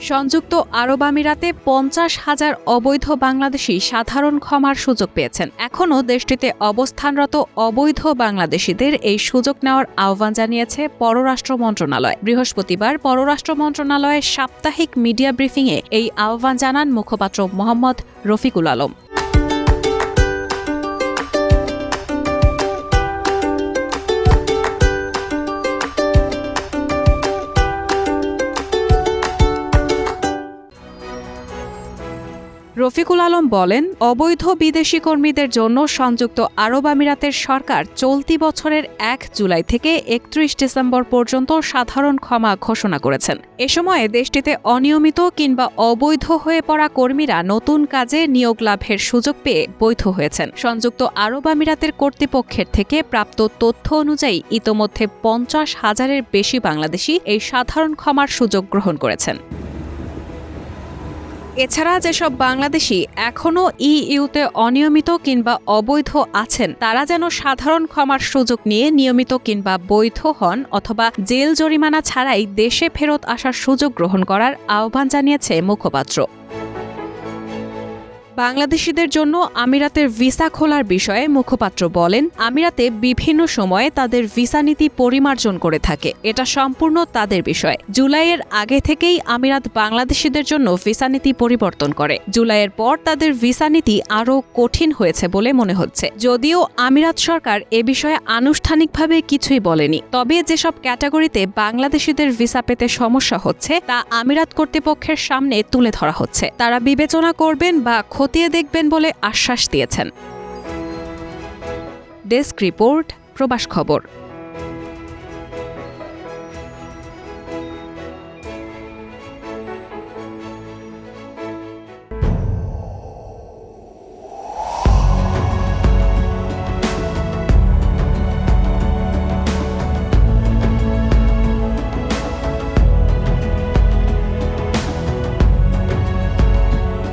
সংযুক্ত আরব আমিরাতে 50,000 অবৈধ বাংলাদেশি সাধারণ ক্ষমার সুযোগ পেয়েছেন। এখনও দেশটিতে অবস্থানরত অবৈধ বাংলাদেশিদের এই সুযোগ নেওয়ার আহ্বান জানিয়েছে পররাষ্ট্র মন্ত্রণালয়। বৃহস্পতিবার পররাষ্ট্র মন্ত্রণালয়ের সাপ্তাহিক মিডিয়া ব্রিফিংয়ে এই আহ্বান জানান মুখপাত্র মোহাম্মদ রফিকুল আলম। রফিকুল আলম বলেন, অবৈধ বিদেশি কর্মীদের জন্য সংযুক্ত আরব আমিরাতের সরকার চলতি বছরের 1 জুলাই থেকে 31 ডিসেম্বর পর্যন্ত সাধারণ ক্ষমা ঘোষণা করেছেন। এ সময়ে দেশটিতে অনিয়মিত কিংবা অবৈধ হয়ে পড়া কর্মীরা নতুন কাজে নিয়োগ লাভের সুযোগ পেয়ে বৈধ হয়েছেন। সংযুক্ত আরব আমিরাতের কর্তৃপক্ষের থেকে প্রাপ্ত তথ্য অনুযায়ী ইতোমধ্যে 50,000-এর বেশি বাংলাদেশি এই সাধারণ ক্ষমার সুযোগ গ্রহণ করেছেন। এছাড়া যেসব বাংলাদেশি এখনও ইইউতে অনিয়মিত কিংবা অবৈধ আছেন তারা যেন সাধারণ ক্ষমার সুযোগ নিয়ে নিয়মিত কিংবা বৈধ হন অথবা জেল জরিমানা ছাড়াই দেশে ফেরত আসার সুযোগ গ্রহণ করার আহ্বান জানিয়েছে মুখপাত্র। বাংলাদেশিদের জন্য আমিরাতের ভিসা খোলার বিষয়ে মুখপাত্র বলেন, আমিরাতে বিভিন্ন সময়ে তাদের ভিসা নীতি পরিমার্জন করে থাকে। এটা সম্পূর্ণ তাদের বিষয়। জুলাইয়ের আগে থেকেই আমিরাত বাংলাদেশিদের জন্য ভিসা নীতি পরিবর্তন করে। জুলাইয়ের পর তাদের ভিসা নীতি আরও কঠিন হয়েছে বলে মনে হচ্ছে। যদিও আমিরাত সরকার এ বিষয়ে আনুষ্ঠানিকভাবে কিছুই বলেনি, তবে যেসব ক্যাটাগরিতে বাংলাদেশিদের ভিসা পেতে সমস্যা হচ্ছে তা আমিরাত কর্তৃপক্ষের সামনে তুলে ধরা হচ্ছে। তারা বিবেচনা করবেন বা খতিয়ে দেখবেন বলে আশ্বাস দিয়েছেন। ডেস্ক রিপোর্ট, প্রবাস খবর।